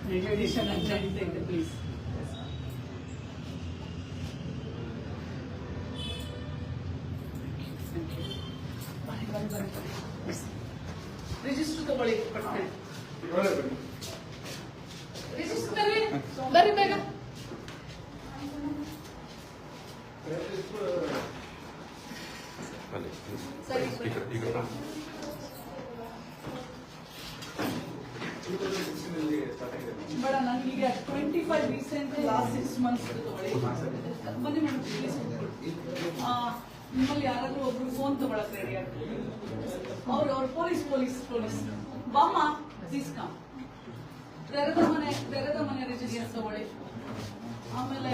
Meditation and take the please. Register ತಗೊಳ್ಳಿ ಪಟ್ಟೆ register ಬರ್ರಿ ಬೇಗ ಸರಿ ಬೇಡ ನನಗೀಗ 25 ರೀಸೆಂಟ್ ಲಾಸ್ಟ್ 6 months ತಗೊಳ್ಳಿ ಬನ್ನಿ ಮೇಡಮ್ ಪ್ಲೀಸ್ ನಿಮ್ಮಲ್ಲಿ ಯಾರಾದ್ರೂ ಒಬ್ರು ಫೋನ್ ತಗೊಳಕ್ ರೆಡಿ ಆಗ್ತದೆ ಅವ್ರ ಪೊಲೀಸ್ ಬಾಮ್ಮ ಪ್ಲೀಸ್ ಕಮ್ ತೆರೆದ ಮನೆ ರಿಜಿಸ್ಟರ್ ತಗೊಳ್ಳಿ ಆಮೇಲೆ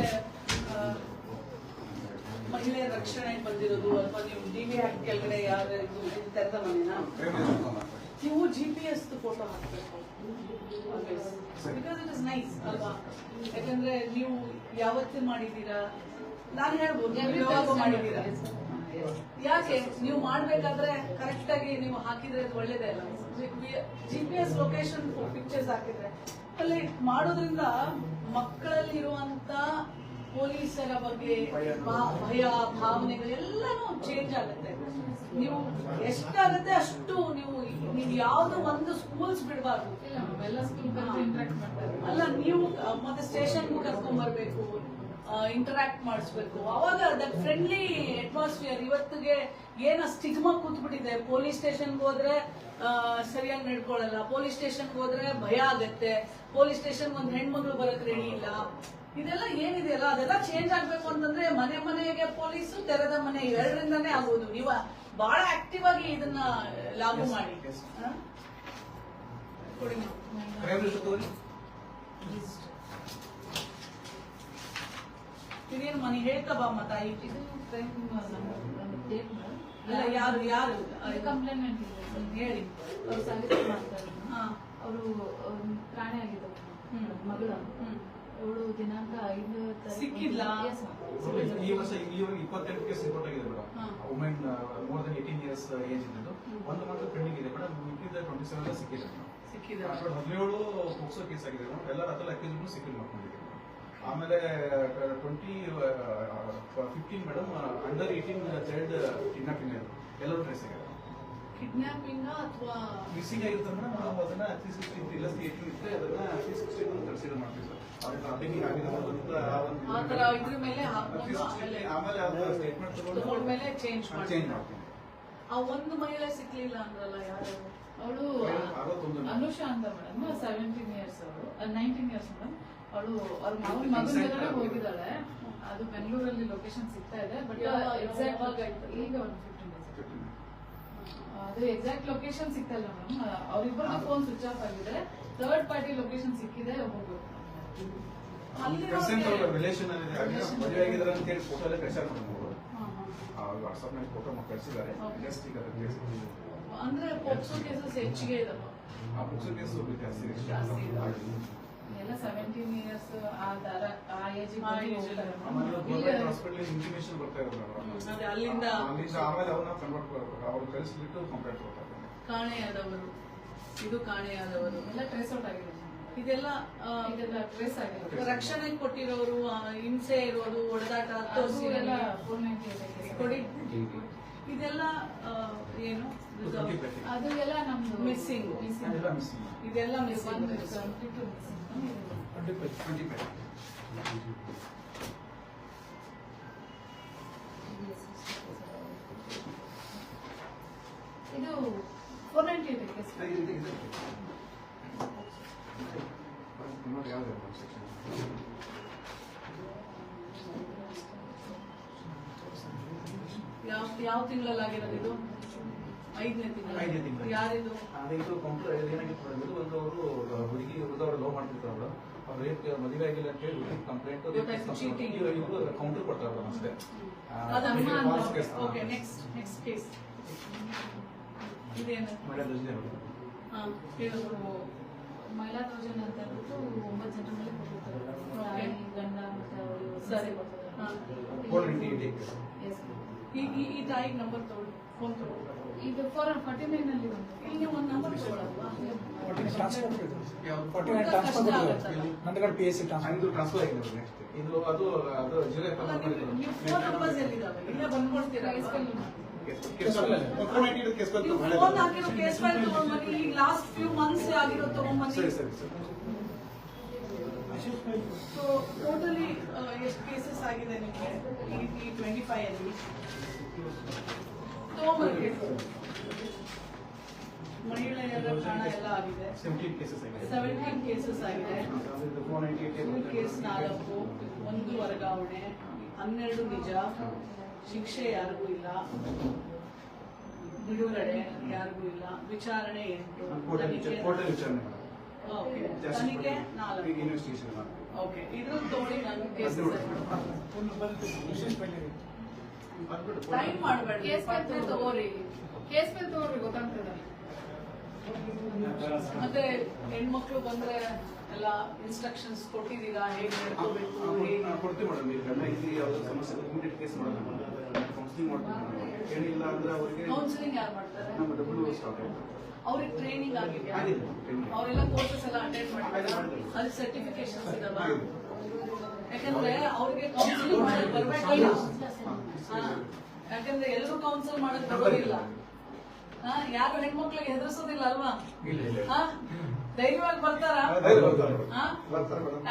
ಮಹಿಳೆಯರ ರಕ್ಷಣೆಗೆ ಬಂದಿರೋದು ಅಥವಾ ನೀವು ಡಿವಿ ಆಕ್ಟ್ ಕೆಳಗಡೆ ಯಾರು ತೆರೆದ ಮನೆನಾ ನೀವು GPS ಫೋಟೋ ಹಾಕಬೇಕು ಬಿಕಾಸ್ ಇಟ್ ಇಸ್ ನೈಸ್ ಅಲ್ವಾ ಯಾಕಂದ್ರೆ ನೀವು ಯಾವತ್ತೂ ಮಾಡಿದೀರಾ ನಾನು ಹೇಳ್ಬೋದು ಯಾವಾಗ ಮಾಡಿದೀರಾ ಯಾಕೆ ನೀವು ಮಾಡ್ಬೇಕಾದ್ರೆ ಕರೆಕ್ಟ್ ಆಗಿ ನೀವು ಹಾಕಿದ್ರೆ ಅದು ಒಳ್ಳೇದೇ ಅಲ್ಲ GPS ಲೊಕೇಶನ್ ಪಿಕ್ಚರ್ಸ್ ಹಾಕಿದ್ರೆ ಅಲ್ಲಿ ಮಾಡೋದ್ರಿಂದ ಮಕ್ಕಳಲ್ಲಿ ಇರುವಂತ ಪೊಲೀಸರ ಬಗ್ಗೆ ಭಯ ಭಾವನೆಗಳು ಎಲ್ಲಾನು ಚೇಂಜ್ ಆಗುತ್ತೆ ನೀವು ಎಷ್ಟಾಗುತ್ತೆ ಅಷ್ಟು ನೀವು ಯಾವ್ದು ಒಂದು ಸ್ಕೂಲ್ಸ್ ಬಿಡಬಾರ್ದು ಎಲ್ಲ ಸ್ಕೂಲ್ ಅಲ್ಲ ನೀವು ಮತ್ತೆ ಸ್ಟೇಷನ್ ಕರ್ಕೊಂಡ್ ಬರ್ಬೇಕು ಇಂಟರಾಕ್ಟ್ ಮಾಡಿಸ್ಬೇಕು ಅವಾಗ ದಟ್ ಫ್ರೆಂಡ್ಲಿ ಅಟ್ಮಾಸ್ಫಿಯರ್ ಇವತ್ತಿಗೆ ಏನ ಸ್ಟಿಗ್ಮಾ ಕೂತ್ಬಿಟ್ಟಿದೆ ಪೊಲೀಸ್ ಸ್ಟೇಷನ್ಗೆ ಹೋದ್ರೆ ಸರಿಯಾಗಿ ನಡ್ಕೊಳ್ಳಲ್ಲ ಪೊಲೀಸ್ ಸ್ಟೇಷನ್ಗೆ ಹೋದ್ರೆ ಭಯ ಆಗತ್ತೆ ಪೊಲೀಸ್ ಸ್ಟೇಷನ್ ಒಂದ್ ಹೆಣ್ಮಗಳು ಬರಕ್ ರೆಡಿ ಇಲ್ಲ ಇದೆಲ್ಲ ಏನಿದೆಯಲ್ಲ ಅದೆಲ್ಲ ಚೇಂಜ್ ಆಗ್ಬೇಕು ಅಂತಂದ್ರೆ ಮನೆಗೆ ಪೊಲೀಸು ತೆರೆದ ಮನೆ ಇವೆರಡರಿಂದಾನೇ ಆಗೋದು ನೀವು ಬಹಳ ಆಕ್ಟಿವ್ ಆಗಿ ಇದನ್ನ ಲಾಗು ಮಾಡಿ ಇದೇನು ಮನೆ ಹೇಳ್ತಾ ಬಾಮ್ಮ ತಾಯಿ ಅಲ್ಲ ಯಾರು ಕಂಪ್ಲೇಂಟ್ ಹೇಳಿ ಅವ್ರು ಸಂಗೀತ ಮಾಡ್ತಾರೆ ಅವರು ಪ್ರಾಣಿ ಆಗಿದ್ದವರು ಮಗಳ ಅವಳು ದಿನಾಂಕ 5 ಸಿಕ್ಕಿಲ್ಲ ಈ ವರ್ಷ ಇಲ್ಲಿವರೆಗೆ 28 ಕೇಸ್ ರಿಪೋರ್ಟ್ ಆಗಿದೆ madam women more than 18 years age ಇದ್ದು ಒಂದು ಮಾತ್ರ ಪೆಂಡಿಂಗ್ ಇದೆ ಮೇಡಮ್ ಮಿಕ್ಕಿದ 27 ಸಿಕ್ಕಿದೆ ಸಿಕ್ಕಿದೆ 17 ಪೋಕ್ಸೋ ಕೇಸ್ ಆಗಿದೆ ಮೇಡಮ್ ಎಲ್ಲ ಅದೆಲ್ಲ ಅಕ್ಯೂಸ್ಡ್ ಸಿಕ್ಕಿಲ್ ಮಾಡ್ಕೊಂಡಿದ್ದೀವಿ ಆಮೇಲೆ 15 ಮೇಡಮ್ ಅಂಡರ್ 18 ಚೈಲ್ಡ್ ಕಿಡ್ನಾಪಿಂಗ್ ಎಲ್ಲರೂ ಟ್ರೇಸ್ ಆಗಿದೆ ಕಿಡ್ನಾಪಿಂಗ್ ಅಥವಾ ಮಿಸ್ಸಿಂಗ್ ಆಗಿರ್ತಾರೆ ಮೇಡಮ್ ನಾವು ಅದನ್ನ 360 ಇಲ್ಲ 18 ಇದ್ರೆ ಅದನ್ನ 360 ಕನ್ಸಿಡರ್ ಮಾಡ್ತೀವಿ ಸರ್ ಆತರ ಇದ್ರ ಮೇಲೆ ಆಮೇಲೆ ಸ್ಟೇಟ್ಮೆಂಟ್ ತಗೊಂಡ್ಮೇಲೆ ಚೇಂಜ್ ಮಾಡ್ತೀನಿ ಮಾಡ್ತೀನಿ ಆ ಒಂದು ಮಹಿಳೆ ಸಿಕ್ಲಿಲ್ಲ ಅಂದ್ರಲ್ಲ ಯಾರು ಅವಳು ಅನುಷಾ ಅಂತ ಮೇಡಮ್ 17 ಇಯರ್ಸ್ ಅವಳು 19 ಇಯರ್ಸ್ ಮೇಡಮ್ ಅವಳು ಅವ್ರ ಮಗನ ಜೊತೆ ಹೋಗಿದ್ದಾಳೆ ಅದು ಬೆಂಗಳೂರಲ್ಲಿ ಲೊಕೇಶನ್ ಸಿಗ್ತಾ ಇದೆ ಬಟ್ ಎಕ್ಸಾಕ್ಟ್ ಈಗ ಒಂದು 15 ಡೇಸ್ ಅದು ಎಕ್ಸಾಕ್ಟ್ ಲೊಕೇಶನ್ ಸಿಗ್ತಾ ಇಲ್ಲ ಮೇಡಮ್ ಅವ್ರಿಬ್ಬರದ್ದು ಫೋನ್ ಸ್ವಿಚ್ ಆಫ್ ಆಗಿದೆ ಥರ್ಡ್ ಪಾರ್ಟಿ ಲೊಕೇಶನ್ ಸಿಕ್ಕಿದೆ ಹೋಗ್ಬೇಕು ರಿಲೇಷನ್ ಮದುವೆ ಆಗಿದ್ದಾರೆ ಅಂತ ಹೇಳಿ ಫೋಟೋ ಎಲ್ಲ ಕಳಿಸಾರ ವಾಟ್ಸ್ಆಪ್ ನಲ್ಲಿ ಫೋಟೋ ಕಳಿಸಿದ್ದಾರೆ ಅಂದ್ರೆ ಪೋಕ್ಸೋ ಕೇಸಸ್ ಹೆಚ್ಚಿಗೆ ಇದಾವ ಆ ಪೋಕ್ಸೋ ಕೇಸ್ ಎಲ್ಲ 17 ಇಯರ್ಸ್ ಆ ಏಜ್ ಹಾಸ್ಪಿಟಲ್ ಇಂಟಿಮೇಷನ್ ಬರ್ತಾ ಇದ್ದಾರೆ ಅಲ್ಲಿಂದ ಆಮೇಲೆ ಅವ್ರನ್ನ ಕನ್ವರ್ಟ್ ಅವ್ರು ಕಳಿಸ್ಬಿಟ್ಟು ಕಂಪ್ಲೇಂಟ್ ಕೊಡ್ತಾರೆ ಕಾಣೆಯಾದವರು ಇದು ಕಾಣೆಯಾದವರು ಎಲ್ಲ ಟ್ರೇಸ್ ಔಟ್ ಆಗಿದೆ ಇದೆಲ್ಲ ಟ್ರೇಸ್ ಆಗಿದೆ ರಕ್ಷಣೆ ಕೊಟ್ಟಿರೋರು ಹಿಂಸೆ ಇರೋದು ಹೊಡೆದಾಟ ಕೊಡಿ ಇದೆಲ್ಲ ಏನು ಅದು ಎಲ್ಲ ನಮ್ದು ಮಿಸ್ಸಿಂಗ್ ಇದೆಲ್ಲ ಮಿಸ್ಸಿಂಗ್ ಇದು 498 ಕೇಸ್ ಯಾವ ತಿಂಗಳಲ್ಲಾಗಿರೋದು ಇದು 5ನೇ ತಿಂಗಳು ಯಾರಿದು ಇದು ಕೌಂಟರ್ ಏನಾಗಿತ್ತು ಒಂದು ಅವರು ಹುಡುಗಿ ಅವ್ರು ಲೋ ಮಾಡ್ತಿರ್ತಾರೆ ಅವ್ರು ರೇಟ್ ಮದುವೆ ಆಗಿಲ್ಲ ಅಂತ ಹೇಳಿ ಹುಡುಗಿ ಕಂಪ್ಲೇಂಟ್ ಇವರು ಕೌಂಟರ್ ಕೊಡ್ತಾರೆ ಅಷ್ಟೇ ಓಕೆ ನೆಕ್ಸ್ಟ್ ಕೇಸ್ ಇದೇನು ಮಹಿಳಾ ದೌರ್ಜನ್ಯ ಅಂತ ಹೇಳ್ಬಿಟ್ಟು 9 ಜನರ ಮೇಲೆ ಕೊಟ್ಟಿರ್ತಾರೆ ಗಂಡ ಮತ್ತೆ ಅವರು ಸರಿ ಕೊಡ್ತಾರೆ ಈ ತಾಯಿಗೆ ನಂಬರ್ ತಗೊಳ್ಳಿ ಫೋನ್ ತಗೊಂಡು ಇದು 49 ಅಲ್ಲಿ ಬಂತು. ಇಲ್ಲಿ ಒಂದು ನಂಬರ್ ತಗೊಳ್ಳಲ್ವಾ? ನನ್ನ ಕಡೆ PSC ಇದು ಟ್ರಾನ್ಸ್ಫರ್ ಆಗಿದೆ ನೆಕ್ಸ್ಟ್ ಇದು ಅದು ಅದು ಜೀರೋ ನೀವು ಫೋನ್ ನಂಬರ್ಸ್ ಎಲ್ಲಿದ್ದಾವೆ? ಇಲ್ಲೇ ಬಂದ್ಕೊಡ್ತೀರಾ? ನೀವು ಫೋನ್ ಆಗಿರೋ ಕೇಸ್ ಫೈಲ್ ತಗೊಂಡ್ಬನ್ನಿ. ಈಗ ಲಾಸ್ಟ್ ಫ್ಯೂ ಮಂತ್ಸ್ ಆಗಿರೋ ತಗೊಂಡ್ಬನ್ನಿ. ಸರಿ ಸರಿ ಸರ್. ಸೊ ಟೋಟಲಿ ಎಷ್ಟು ಕೇಸಸ್ ಆಗಿದೆ ನಿಮಗೆ ಈ 25 ಅಲ್ಲಿ? ತಗೊಂಡ್ಬನ್ನಿ. ಮಹಿಳೆಯರ ಪ್ರಾಣ ಎಲ್ಲ ಆಗಿದೆ. 17 ಕೇಸಸ್ ಆಗಿದೆ. 17 ಕೇಸಸ್ ಆಗಿದೆ. 498 ಕೇಸ್ 4, 1 ವರ್ಗಾವಣೆ, 12 ನಿಜ, ಶಿಕ್ಷೆ ಯಾರಿಗೂ ಇಲ್ಲ, ಬಿಡುಗಡೆ ಯಾರಿಗೂ ಇಲ್ಲ, ವಿಚಾರಣೆ 8, ಕೋರ್ಟಲ್ ವಿಚಾರಣೆ ಓಕೆ, ತನಿಖೆ 4. ಇನ್ವೆಸ್ಟಿಗೇಷನ್ ಓಕೆ, ಇದ್ರಲ್ಲಿ ತಗೊಳ್ಳಿ. ನಾನು ಕೇಸ್ ಟೈಮ್ ಮಾಡಬೇಡಿ. ಕೇಸ್ ಪತ್ರ ತಗೋರಿ, ಕೇಸ್ ಪತ್ರ ತಗೋರಿ, ಗೊತ್ತಾಗ್ತದೆ. ಮತ್ತೆ ಹೆಣ್ಮಕ್ಳು ಬಂದ್ರೆ ಎಲ್ಲ ಇನ್ಸ್ಟ್ರಕ್ಷನ್ಸ್ ಕೊಟ್ಟಿದ್ದೀರಾ? ಹೇಗೆ ನಡ್ಕೋಬೇಕು? ಕೊಡ್ತೀವಿ ಮೇಡಮ್. ಈಗ ಗಂಡ ಇಲ್ಲಿ ಯಾವ್ದಾದ್ರು ಸಮಸ್ಯೆ ಇಮಿಡಿಯೇಟ್ ಕೇಸ್ ಮಾಡೋಣ, ಕೌನ್ಸಿಲಿಂಗ್ ಮಾಡ್ತೀವಿ. ಏನಿಲ್ಲ ಅಂದ್ರೆ ಅವರಿಗೆ ಕೌನ್ಸಿಲಿಂಗ್ ಯಾರು ಮಾಡ್ತಾರೆ? ನಮ್ಮ ಡಬ್ಲ್ಯೂ ಸ್ಟಾಫ್ ಅವ್ರಿಗೆ ಟ್ರೈನಿಂಗ್ ಆಗಿದೆಯಾ? ಆಗಿದೆ training. ಅವರೆಲ್ಲ ಕೋರ್ಸಸ್ ಎಲ್ಲ ಅಟೆಂಡ್ ಮಾಡಿದ್ದಾರೆ. ಅಲ್ಲಿ ಸರ್ಟಿಫಿಕೇಶನ್ಸ್ ಇದಾವ? ಯಾಕಂದ್ರೆ ಅವ್ರಿಗೆ ಕೌನ್ಸಿಲಿಂಗ್ ಮಾಡಕ್ ಬರ್ಬೇಕಲ್ಲ. ಯಾಕಂದ್ರೆ ಎಲ್ಲರೂ ಕೌನ್ಸಿಲ್ ಮಾಡಕ್ ಬರೋದಿಲ್ಲ. ಯಾರು ಹೆಣ್ಮಕ್ಳಿಗೆ ಹೆದರ್ಸೋದಿಲ್ಲ ಅಲ್ವಾ? ಧೈರ್ಯವಾಗಿ ಬರ್ತಾರ?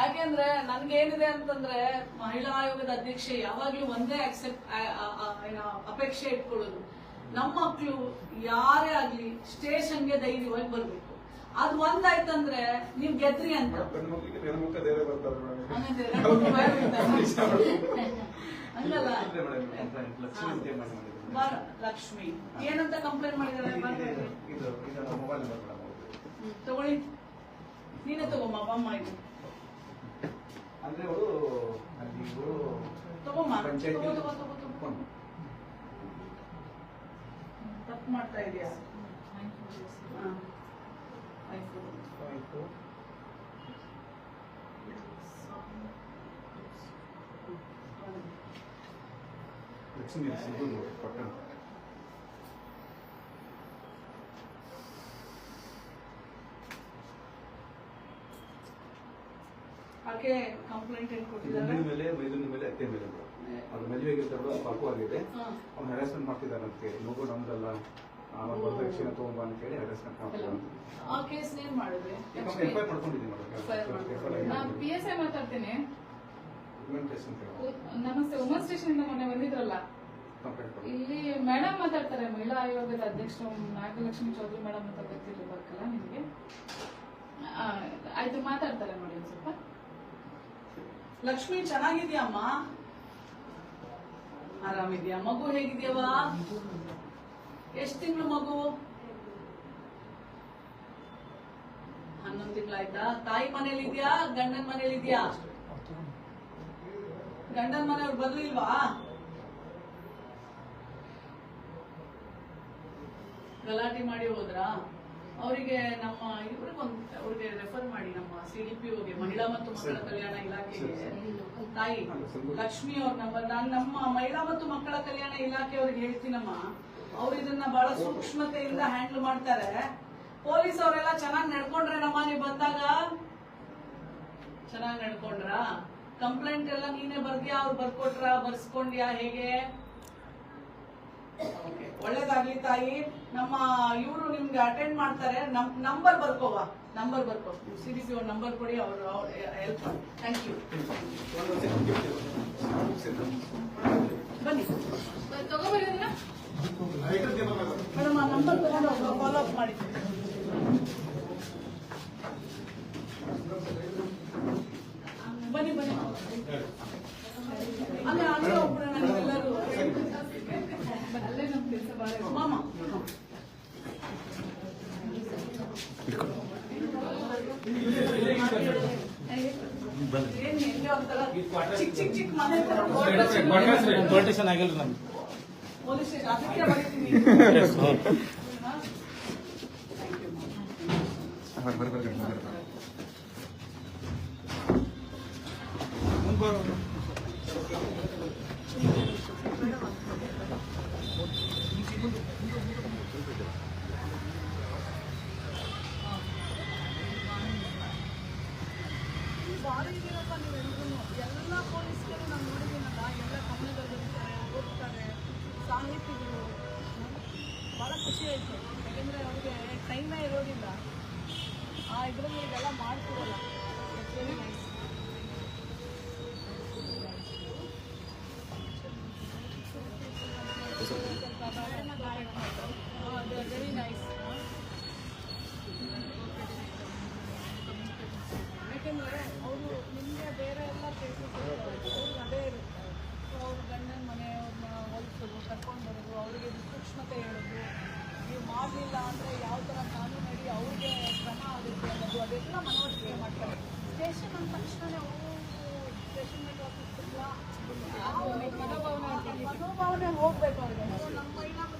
ಯಾಕೆಂದ್ರೆ ನನ್ಗೇನಿದೆ ಅಂತಂದ್ರೆ ಮಹಿಳಾ ಆಯೋಗದ ಅಧ್ಯಕ್ಷೆ ಯಾವಾಗ್ಲೂ ಒಂದೇ ಅಪೇಕ್ಷೆ ಇಟ್ಕೊಳ್ಳೋದು, ನಮ್ಮ ಮಕ್ಳು ಯಾರೇ ಆಗ್ಲಿ ಸ್ಟೇಷನ್ಗೆ ಧೈರ್ಯವಾಗಿ ಬರ್ಬೇಕು. ಅದು ಒಂದಾಯ್ತಂದ್ರೆ ನೀವ್ ಗೆದ್ರಿ ಅಂತ. ಹಂಗಲ್ಲ. ಲಕ್ಷ್ಮಿ ಏನಂತ ಕಂಪ್ಲೇಂಟ್ ಮಾಡಿದಾರೆ? ತಗೊಳ್ಳಿ, ನೀನೇ ತಗೊಮ್ಮ. ಬಮ್ಮ ಇದು ಅಂದ್ರೆ ಅವಳು ತಗೊಮ್ಮ. ಪಂಚಾಯತಿ ತಪ್ಪು ಮಾಡ್ತಾ ಇದೆಯಾ? ಲಕ್ಷ್ಮಿ ಪಟ್ಟಣ ಆಕೆ ಕಂಪ್ಲೇಂಟ್ ಏನ್ ಕೊಟ್ಟಿದ್ದಾರೆ? ಮೈದೂರಿನ ಮೇಲೆ ಅತ್ತೆ ಮೇಲೆ ಅದು ಮದುವೆ ಆಗಿರ್ತಾರೋ ಪಾಪು ಆಗಿದೆ. ಅವ್ನು ಹ್ಯಾರಾಸ್ಮೆಂಟ್ ಮಾಡ್ತಿದ್ದಾರೆ ಅಂತ ಹೇಳಿ, ಮಗು ನಮ್ದಲ್ಲ ವರದಕ್ಷಿಣೆ ತಗೊಂಬ ಅಂತ ಹೇಳಿ ಹ್ಯಾರಾಸ್ಮೆಂಟ್ ಮಾಡ್ತಾರೆ. ಆ ಕೇಸ್ ಏನ್ ಮಾಡಿದ್ರಿ? ಎಫ್ಐಆರ್ ಮಾಡ್ಕೊಂಡಿದ್ದೀನಿ ನಾನು PSI ಮಾತಾಡ್ತೀನಿ. ಮೇಡಮ್. ನಮಸ್ತೆ, ವುಮನ್ ಸ್ಟೇಷನ್ ಇಂದ ಮೊನ್ನೆ ಬಂದಿದ್ರಲ್ಲ, ಇಲ್ಲಿ ಮೇಡಮ್ ಮಾತಾಡ್ತಾರೆ. ಮಹಿಳಾ ಆಯೋಗದ ಅಧ್ಯಕ್ಷರು ನಾಗಲಕ್ಷ್ಮಿ ಚೌಧರಿ ಮೇಡಮ್ ಅಂತ ಗೊತ್ತಿರ್ಬೇಕಲ್ಲ ನಿಮಗೆ? ಆಯ್ತು, ಮಾತಾಡ್ತಾರೆ ನೋಡಿ ಒಂದ್ ಸ್ವಲ್ಪ. ಲಕ್ಷ್ಮಿ ಚೆನ್ನಾಗಿದ್ಯಮ್ಮ? ಆರಾಮಿದ್ಯಾ? ಮಗು ಹೇಗಿದ್ಯವ? ಎಷ್ಟ್ ತಿಂಗಳು ಮಗು? 11 ತಿಂಗಳಾಯ್ತಾ? ತಾಯಿ ಮನೇಲಿ ಇದ್ಯಾ? ಗಂಡನ ಮನೇಲಿ ಇದ್ಯಾ? ಗಂಡನ ಮನೆಯವ್ರು ಬರ್ಲಿಲ್ವಾ? ಗಲಾಟೆ ಮಾಡಿ ಹೋದ್ರಾ? ಅವರಿಗೆ ನಮ್ಮ ಅವ್ರಿಗೆ ರೆಫರ್ ಮಾಡಿ, ನಮ್ಮ CDPOಗೆ, ಮಹಿಳಾ ಮತ್ತು ಮಕ್ಕಳ ಕಲ್ಯಾಣ ಇಲಾಖೆಗೆ. ತಾಯಿ ಲಕ್ಷ್ಮಿ ಅವ್ರ ನಂಬರ್ ನಾನು ನಮ್ಮ ಮಹಿಳಾ ಮತ್ತು ಮಕ್ಕಳ ಕಲ್ಯಾಣ ಇಲಾಖೆ ಅವ್ರಿಗೆ ಹೇಳ್ತೀನಮ್ಮ. ಅವ್ರು ಇದನ್ನ ಬಹಳ ಸೂಕ್ಷ್ಮತೆಯಿಂದ ಹ್ಯಾಂಡಲ್ ಮಾಡ್ತಾರೆ. ಪೊಲೀಸ್ ಅವರೆಲ್ಲ ಚೆನ್ನಾಗಿ ನಡ್ಕೊಂಡ್ರೇನಮ್ಮ? ನೀವು ಬಂದಾಗ ಚೆನ್ನಾಗಿ ನಡ್ಕೊಂಡ್ರ? ಕಂಪ್ಲೇಂಟ್ ಎಲ್ಲ ನೀನೇ ಬರ್ದ್ಯಾ? ಅವ್ರು ಬರ್ಕೊಟ್ರ? ಬರ್ಸ್ಕೊಂಡ್ಯಾ? ಹೇಗೆ? ಒಳ್ಳೇದಾಗ್ಲಿ ತಾಯಿ. ನಮ್ಮ ಇವರು ನಿಮ್ಗೆ ಅಟೆಂಡ್ ಮಾಡ್ತಾರೆ. ನಂಬರ್ ಬರ್ಕೋವಾ, ನಂಬರ್ ಬರ್ಕೋ. CDPO ನಂಬರ್ ಕೊಡಿ, ಅವರು ಹೆಲ್ಪ್ ಮಾಡಿ. Thank you. ಬನ್ನಿ ತಗೋಬರಿ ಅದನ್ನ. ಮೇಡಮ್, ಆ ನಂಬರ್ ತಗೊಂಡು ಫಾಲೋ ಅಪ್ ಮಾಡಿ. ಬನ್ನಿ ಬನ್ನಿ. ಅಲ್ಲೇ ಒಬ್ಬರು ನನಗೆಲ್ಲರೂ ಅಲ್ಲೇ ನಮ್ ಕೆಲಸ ಬಾಳ ಮಾಮ ಏನ್ ಹೆಂಗೆ ಒಂಥರ ಚಿಕ್ಕ ಮನೆ ಪೊಲಿಟಿಷನ್ ಆಗಿಲ್ಲ ನಮ್ಗೆ. ಪೊಲೀಸ್ ಸ್ಟೇಷನ್ ಅದಕ್ಕೆ ಬರೀತೀನಿ. Thank you. ಭಾರಿ ಇದೀರಪ್ಪ ನೀವೆಲ್ಲರೂ. ಎಲ್ಲ ಪೊಲೀಸ್ಗಳು ನಾನು ನೋಡಿದ್ದೀನಲ್ಲ, ಎಲ್ಲ ಕನ್ನಡದಲ್ಲಿರ್ತಾರೆ, ಓದ್ತಾರೆ, ಸಾಹಿತಿಗಳು. ಭಾಳ ಖುಷಿ ಆಯಿತು, ಯಾಕೆಂದರೆ ಅವ್ರಿಗೆ ಟೈಮೇ ಇರೋದಿಲ್ಲ. ಆ ಇದರಲ್ಲಿ ಇದೆಲ್ಲ ಮಾಡ್ತಿರಲ್ಲ. It's very nice. Very nice. ಯಾಕೆಂದರೆ ಅವರು ನಿಮಗೆ ಬೇರೆ ಎಲ್ಲ ಕೇಸಸ್ ಅವ್ರಿಗೆ ಅದೇ ಇರುತ್ತೆ. ಸೊ ಅವ್ರ ಗಂಡನ ಮನೆಯವ್ರನ್ನ ಹೊಲಿಸೋದು, ಕರ್ಕೊಂಡು ಬರೋದು, ಅವರಿಗೆ ಸೂಕ್ಷ್ಮತೆ ಹೇಳೋದು, ನೀವು ಮಾಡಲಿಲ್ಲ ಅಂದರೆ ಯಾವ ಥರ ಕಾನೂನಡಿ ಅವ್ರಿಗೆ ಕ್ರಮ ಆಗುತ್ತೆ ಅನ್ನೋದು, ಅದೆಲ್ಲ ಮನವರಿಕೆ ಮಾಡ್ತಾರೆ. ಸ್ಟೇಷನ್ ಅಂದ ತಕ್ಷಣ ಅವರು ಸ್ಟೇಷನ್ ಮೇಲೆ ಆಫೀಸ್ ಮನೋಭಾವನೆ ಹೋಗ್ಬೇಕು ಅವ್ರಿಗೆ. ನಮ್ಮ ಮಹಿಳಾ